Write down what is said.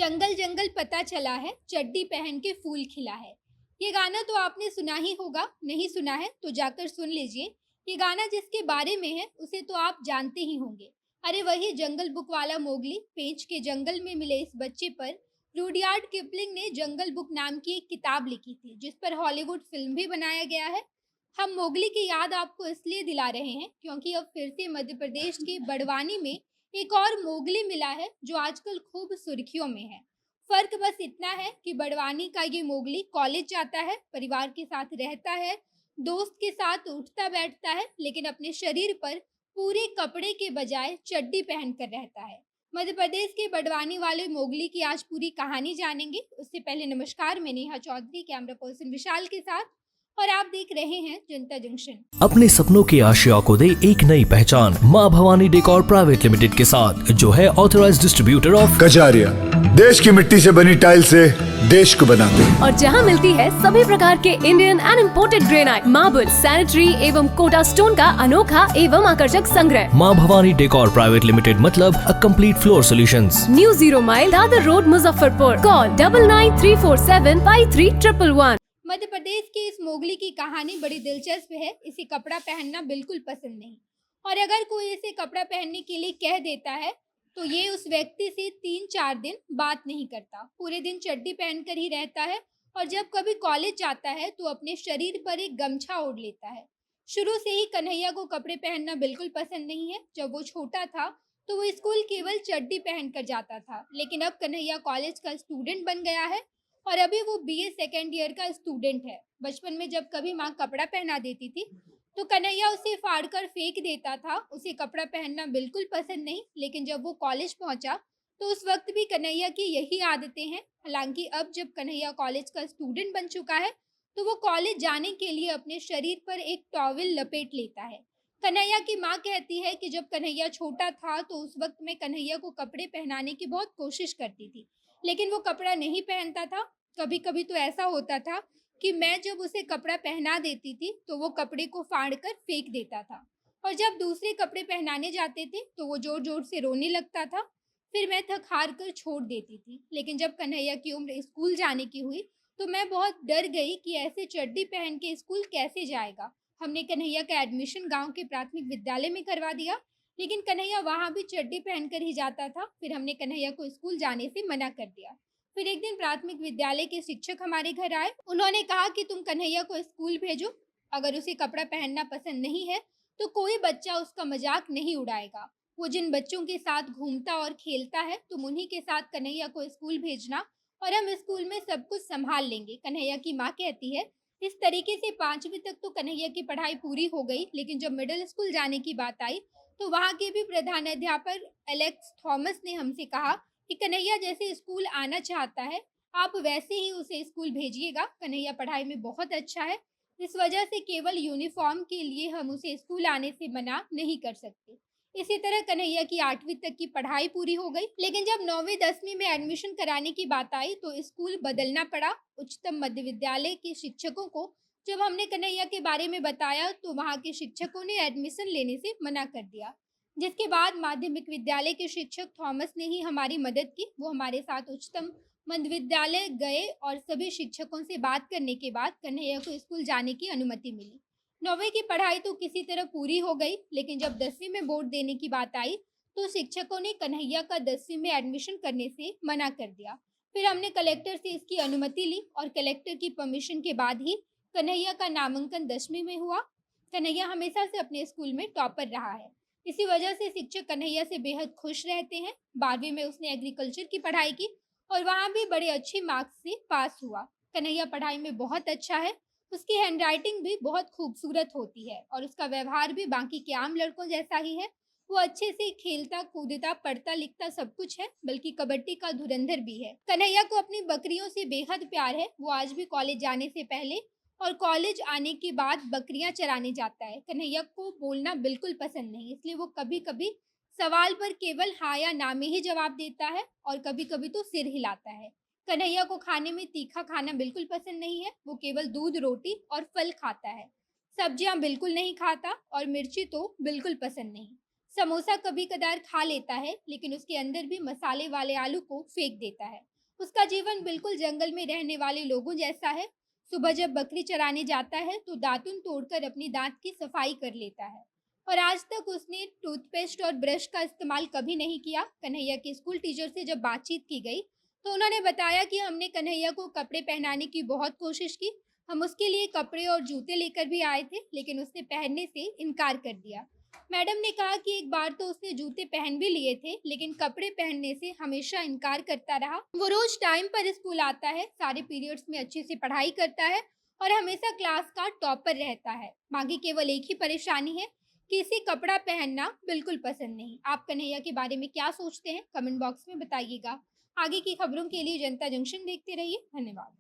जंगल जंगल पता चला है, चड्डी पहन के फूल खिला है। ये गाना तो आपने सुना ही होगा, नहीं सुना है तो जाकर सुन लीजिए। ये गाना जिसके बारे में है उसे तो आप जानते ही होंगे। अरे वही जंगल बुक वाला मोगली। पेंच के जंगल में मिले इस बच्चे पर रुडयार्ड किपलिंग ने जंगल बुक नाम की एक किताब लिखी थी, जिस पर हॉलीवुड फिल्म भी बनाया गया है। हम मोगली की याद आपको इसलिए दिला रहे हैं क्योंकि अब फिर से मध्य प्रदेश के बड़वानी में एक और मोगली मिला है जो आजकल खूब सुर्खियों में है। फर्क बस इतना है कि बड़वानी का ये मोगली कॉलेज जाता है, परिवार के साथ रहता है, दोस्त के साथ उठता बैठता है, लेकिन अपने शरीर पर पूरे कपड़े के बजाय चड्डी पहन कर रहता है। मध्य प्रदेश के बड़वानी वाले मोगली की आज पूरी कहानी जानेंगे। उससे पहले नमस्कार, मैं नेहा चौधरी, कैमरा पर्सन विशाल के साथ, और आप देख रहे हैं जनता जंक्शन। अपने सपनों की आशिया को दे एक नई पहचान माँ भवानी डेकोर प्राइवेट लिमिटेड के साथ, जो है ऑथराइज्ड डिस्ट्रीब्यूटर ऑफ कजारिया। देश की मिट्टी से बनी टाइल से देश को बनाते हैं। और जहां मिलती है सभी प्रकार के Indian and imported granite, marble, sanitary एवं कोटा स्टोन का अनोखा एवं आकर्षक संग्रह। माँ भवानी डेकोर प्राइवेट लिमिटेड मतलब a complete floor solutions. New 0 mile Dadar road, Muzaffarpur. Call 9934753111। Madhya Pradesh की इस मोगली की कहानी बड़ी दिलचस्प है। इसे कपड़ा पहनना बिल्कुल पसंद नहीं, और अगर कोई इसे कपड़ा पहनने के लिए कह देता है तो ये उस व्यक्ति से 3-4 दिन बात नहीं करता। पूरे दिन चड्डी पहनकर ही रहता है, और जब कभी कॉलेज जाता है तो अपने शरीर पर एक गमछा ओढ़ लेता है। शुरू से ही कन्हैया को कपड़े पहनना बिल्कुल पसंद नहीं है। जब वो छोटा था तो वो स्कूल केवल चड्डी पहनकर जाता था, लेकिन अब कन्हैया कॉलेज का स्टूडेंट बन गया है और अभी वो बीए सेकेंड ईयर का स्टूडेंट है। बचपन में जब कभी माँ कपड़ा पहना देती थी तो कन्हैया उसे फाड़कर फेंक देता था। उसे कपड़ा पहनना बिल्कुल पसंद नहीं, लेकिन जब वो कॉलेज पहुंचा तो उस वक्त भी कन्हैया की यही आदतें हैं। हालांकि अब जब कन्हैया कॉलेज का स्टूडेंट बन चुका है तो वो कॉलेज जाने के लिए अपने शरीर पर एक टॉवेल लपेट लेता है। कन्हैया की माँ कहती है कि जब कन्हैया छोटा था तो उस वक्त मैं कन्हैया को कपड़े पहनाने की बहुत कोशिश करती थी, लेकिन वो कपड़ा नहीं पहनता था। कभी कभी तो ऐसा होता था कि मैं जब उसे कपड़ा पहना देती थी तो वो कपड़े को फाड़कर फेंक देता था, और जब दूसरे कपड़े पहनाने जाते थे तो वो जोर जोर से रोने लगता था। फिर मैं थक हार कर छोड़ देती थी। लेकिन जब कन्हैया की उम्र स्कूल जाने की हुई तो मैं बहुत डर गई कि ऐसे चड्डी पहन के स्कूल कैसे जाएगा। हमने कन्हैया का एडमिशन गांव के प्राथमिक विद्यालय में करवा दिया, लेकिन कन्हैया वहां भी चड्डी पहनकर ही जाता था। फिर हमने कन्हैया को स्कूल जाने से मना कर दिया। फिर एक दिन प्राथमिक विद्यालय के शिक्षक हमारे घर आए। उन्होंने कहा कि तुम कन्हैया को स्कूल भेजो, अगर उसे कपड़ा पहनना पसंद नहीं है तो कोई बच्चा उसका मजाक नहीं उड़ाएगा। वो जिन बच्चों के साथ घूमता और खेलता है तुम उन्हीं के साथ कन्हैया को स्कूल भेजना, और हम स्कूल में सब कुछ संभाल लेंगे। कन्हैया की माँ कहती है इस तरीके से 5वीं तक तो कन्हैया की पढ़ाई पूरी हो गई, लेकिन जब मिडिल स्कूल जाने की बात आई तो वहाँ के भी प्रधानाध्यापक एलेक्स थॉमस ने हमसे कहा कि कन्हैया जैसे स्कूल आना चाहता है आप वैसे ही उसे स्कूल भेजिएगा। कन्हैया पढ़ाई में बहुत अच्छा है, इस वजह से केवल यूनिफॉर्म के लिए हम उसे स्कूल आने से मना नहीं कर सकते। इसी तरह कन्हैया की 8वीं तक की पढ़ाई पूरी हो गई, लेकिन जब 9वीं 10वीं में एडमिशन कराने की बात आई तो स्कूल बदलना पड़ा। उच्चतम मध्य विद्यालय के शिक्षकों को जब हमने कन्हैया के बारे में बताया तो वहाँ के शिक्षकों ने एडमिशन लेने से मना कर दिया, जिसके बाद माध्यमिक विद्यालय के शिक्षक थॉमस ने ही हमारी मदद की। वो हमारे साथ उच्चतम मध्य विद्यालय गए और सभी शिक्षकों से बात करने के बाद कन्हैया को स्कूल जाने की अनुमति मिली। 9वीं की पढ़ाई तो किसी तरह पूरी हो गई, लेकिन जब 10वीं में बोर्ड देने की बात आई तो शिक्षकों ने कन्हैया का 10वीं में एडमिशन करने से मना कर दिया। फिर हमने कलेक्टर से इसकी अनुमति ली और कलेक्टर की परमिशन के बाद ही कन्हैया का नामांकन 10वीं में हुआ। कन्हैया हमेशा से अपने स्कूल में टॉपर रहा है, इसी वजह से शिक्षक कन्हैया से बेहद खुश रहते हैं। 12वीं में उसने एग्रीकल्चर की पढ़ाई की और वहाँ भी बड़े अच्छे मार्क्स से पास हुआ। कन्हैया पढ़ाई में बहुत अच्छा है, उसकी हैंडराइटिंग भी बहुत खूबसूरत होती है और उसका व्यवहार भी बाकी के आम लड़कों जैसा ही है। वो अच्छे से खेलता कूदता पढ़ता लिखता सब कुछ है, बल्कि कबड्डी का धुरंधर भी है। कन्हैया को अपनी बकरियों से बेहद प्यार है। वो आज भी कॉलेज जाने से पहले और कॉलेज आने के बाद बकरियां चराने जाता है। कन्हैया को बोलना बिल्कुल पसंद नहीं, इसलिए वो कभी कभी सवाल पर केवल हाँ या ना में ही जवाब देता है और कभी कभी तो सिर हिलाता है। कन्हैया को खाने में तीखा खाना बिल्कुल पसंद नहीं है। वो केवल दूध, रोटी और फल खाता है। सब्जियां बिल्कुल नहीं खाता और मिर्ची तो बिल्कुल पसंद नहीं। समोसा कभी कदार खा लेता है, लेकिन उसके अंदर भी मसाले वाले आलू को फेंक देता है। उसका जीवन बिल्कुल जंगल में रहने वाले लोगों जैसा है। सुबह जब बकरी चराने जाता है तो दातुन तोड़कर अपनी दांत की सफाई कर लेता है। और आज तक उसने टूथपेस्ट और ब्रश का इस्तेमाल कभी नहीं किया। कन्हैया के स्कूल टीचर से जब बातचीत की गई तो उन्होंने बताया कि हमने कन्हैया को कपड़े पहनाने की बहुत कोशिश की। हम उसके लिए कपड़े और जूते लेकर भी आए थे, लेकिन उसने पहनने से इनकार कर दिया। मैडम ने कहा कि एक बार तो उसने जूते पहन भी लिए थे, लेकिन कपड़े पहनने से हमेशा इनकार करता रहा। वो रोज टाइम पर स्कूल आता है, सारे पीरियड्स में अच्छे से पढ़ाई करता है और हमेशा क्लास का टॉपर रहता है। बाकी केवल एक ही परेशानी है कि इसे कपड़ा पहनना बिल्कुल पसंद नहीं। आप कन्हैया के बारे में क्या सोचते हैं, कमेंट बॉक्स में बताइएगा। आगे की खबरों के लिए जनता जंक्शन देखते रहिए। धन्यवाद।